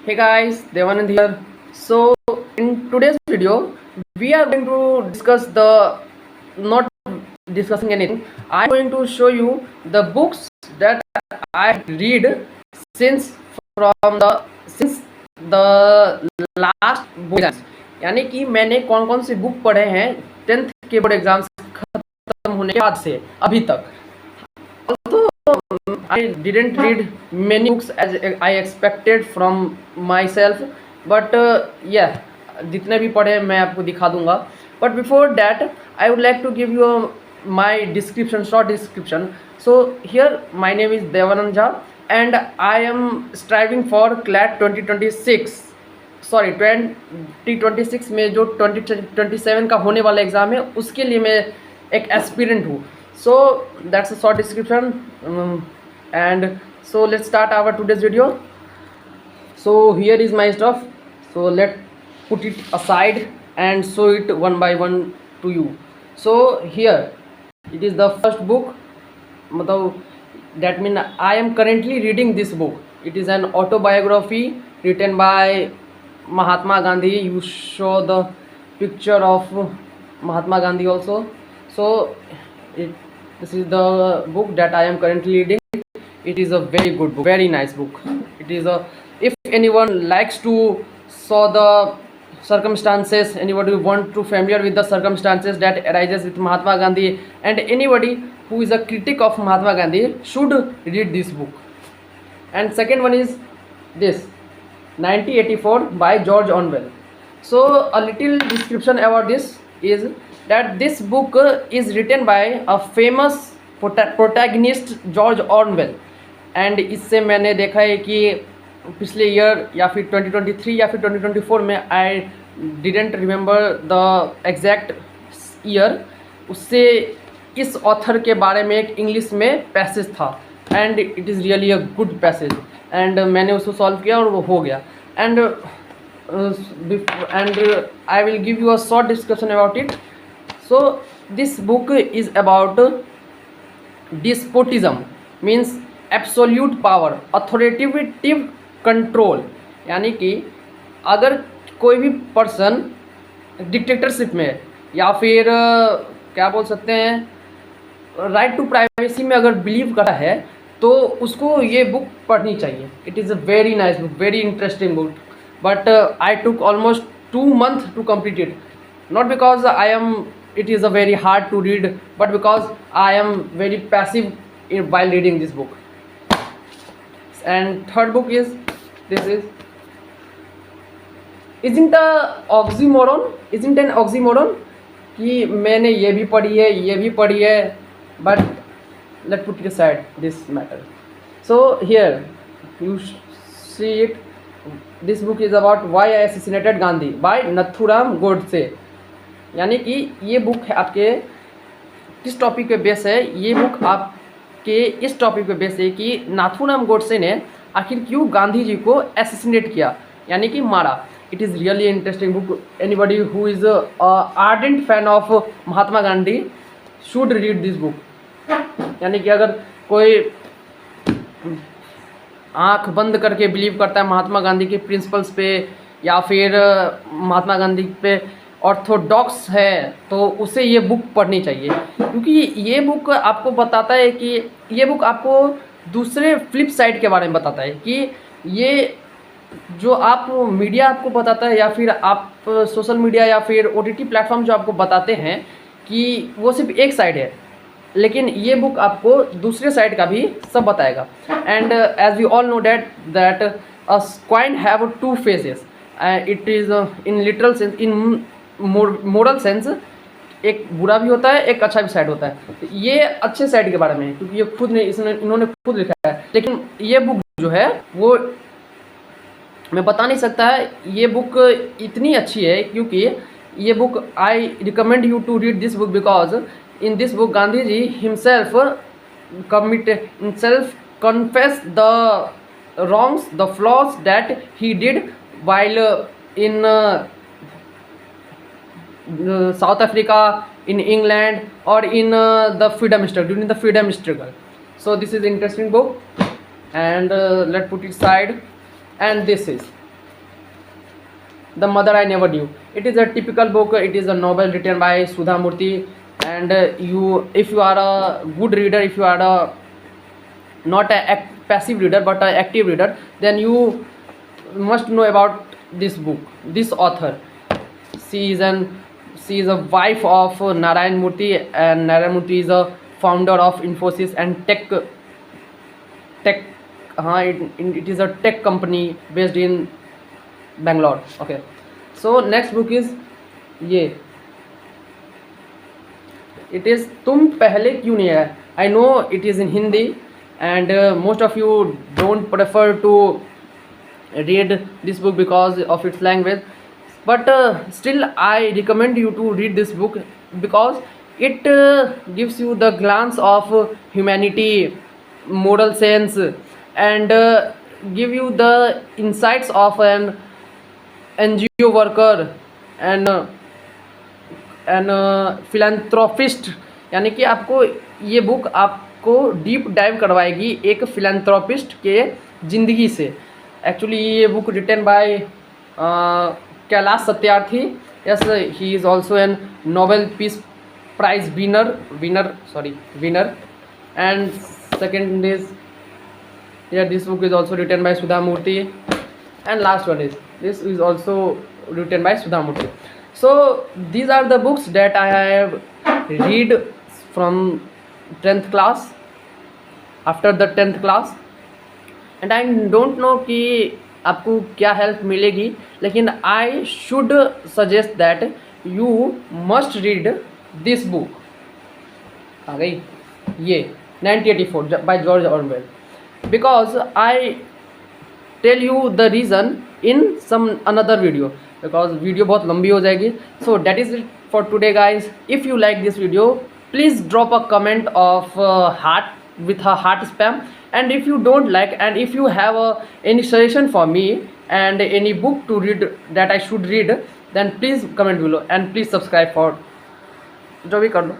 Hey guys, Devanand here. So in today's video, we are going to discuss the not discussing anything. I'm going to show you the books that I read since the last board exams. यानी कि मैंने कौन कौन सी book पढ़े हैं 10th के board exams खत्म होने के बाद से अभी तक. I didn't read many books as I expected from myself, but yeah, जितने भी पढ़े मैं आपको दिखा दूंगा. But before that, I would like to give you my description, short description. So here, my name is Devanand Jha, and I am striving for CLAT 2026. Sorry 2026 में जो 2027 का होने वाला एग्ज़ाम है उसके लिए मैं एक एस्पिरेंट हूँ. So that's a short description, and so let's start our today's video. So here is my stuff. So let's put it aside and show it one by one to you. So here it is the first book. That means I am currently reading this book. It is an autobiography written by Mahatma Gandhi. You show the picture of Mahatma Gandhi also. So this is the book that I am currently reading. It is a very good book, very nice book. It is if anyone likes to saw the circumstances, anybody want to familiar with the circumstances that arises with Mahatma Gandhi, and anybody who is a critic of Mahatma Gandhi should read this book. And second one is this 1984 by George Orwell. So a little description about this is that this book is written by a famous protagonist George Orwell, and इससे मैंने देखा है कि पिछले year या फिर 2023 या फिर 2024 में I didn't remember the exact year, उससे इस ऑथर के बारे में एक इंग्लिश में पैसेज था, and it is really a good passage, and मैंने उसको सॉल्व किया और वो हो गया. And I will give you a short discussion about it. So this book is about despotism, means absolute power, authoritative control. यानी कि अगर कोई भी पर्सन डिक्टेटरशिप में या फिर क्या बोल सकते हैं राइट टू प्राइवेसी में अगर बिलीव करता है तो उसको ये बुक पढ़नी चाहिए. It is a very nice book, very interesting book, but I took almost 2 months to complete it. Not because it is a very hard to read, but because I am very passive while reading this book. And third book is isn't an oxymoron कि मैंने ये भी पढ़ी है ये भी पढ़ी है, but let's put it aside this matter. So here you see it. This book is about why I assassinated Gandhi by Nathuram Godse. यानी कि ये बुक है आपके किस टॉपिक पे बेस है. ये बुक आपके इस टॉपिक पे बेस है कि नाथूराम गोडसे ने आखिर क्यों गांधी जी को एसेसिनेट किया, यानी कि मारा. It is really interesting book. Anybody who is ardent fan of Mahatma Gandhi should read this book. यानी कि अगर कोई आँख बंद करके बिलीव करता है महात्मा गांधी के प्रिंसिपल्स पे या फिर महात्मा गांधी पे ऑर्थोडॉक्स है तो उसे ये बुक पढ़नी चाहिए, क्योंकि ये बुक आपको बताता है कि ये बुक आपको दूसरे फ्लिप साइड के बारे में बताता है कि ये जो आप मीडिया आपको बताता है या फिर आप सोशल मीडिया या फिर OTT प्लेटफॉर्म जो आपको बताते हैं कि वो सिर्फ एक साइड है, लेकिन ये बुक आपको दूसरे साइड का भी सब बताएगा. And as we all know that a coin have 2 faces. It is in literal sense, in moral sense एक बुरा भी होता है एक अच्छा भी साइड होता है. ये अच्छे साइड के बारे में है क्योंकि ये खुद ने इन्होंने खुद लिखा है, लेकिन ये बुक जो है वो मैं बता नहीं सकता है. ये बुक इतनी अच्छी है क्योंकि ये book I recommend you to read this book because in this book Gandhi ji himself confess the wrongs, the flaws that he did while in South Africa, in England, or in the freedom struggle, during the freedom struggle. So this is interesting book, and let's put it aside. And this is The Mother I Never Knew. It is a typical book. It is a novel written by Sudha Murthy, and if you are a good reader, if you are a not a passive reader but an active reader, then you must know about this book, this author. She is a wife of Narayan Murthy, and Narayan Murthy is a founder of Infosys and tech. It is a tech company based in Bangalore. Okay, so next book is ये, it is तुम पहले क्यों नहीं आया. I know it is in Hindi, and most of you don't prefer to read this book because of its language, but still I recommend you to read this book because it gives you the glance of humanity, moral sense, and give you the insights of an NGO worker and philanthropist. यानी कि आपको ये book आपको deep dive करवाएगी एक philanthropist के ज़िंदगी से. एक्चुअली ये book written by Kailash Satyarthi. Yes, he is also an Nobel peace prize winner. And second is, yeah, this book is also written by Sudha Murthy, and last one is, this is also written by Sudha Murthy. So these are the books that I have read from 10th class, after the 10th class, and I don't know कि आपको क्या help मिलेगी, लेकिन I should suggest that you must read this book. आ गई ये 1984 by George Orwell, because I tell you the reason in some another video, because video बहुत लंबी हो जाएगी. So that is it for today, guys. If you like this video, please drop a comment of heart with a heart spam. And if you don't like, and if you have any suggestion for me and any book to read that I should read, then please comment below, and please subscribe for जो भी कर लो.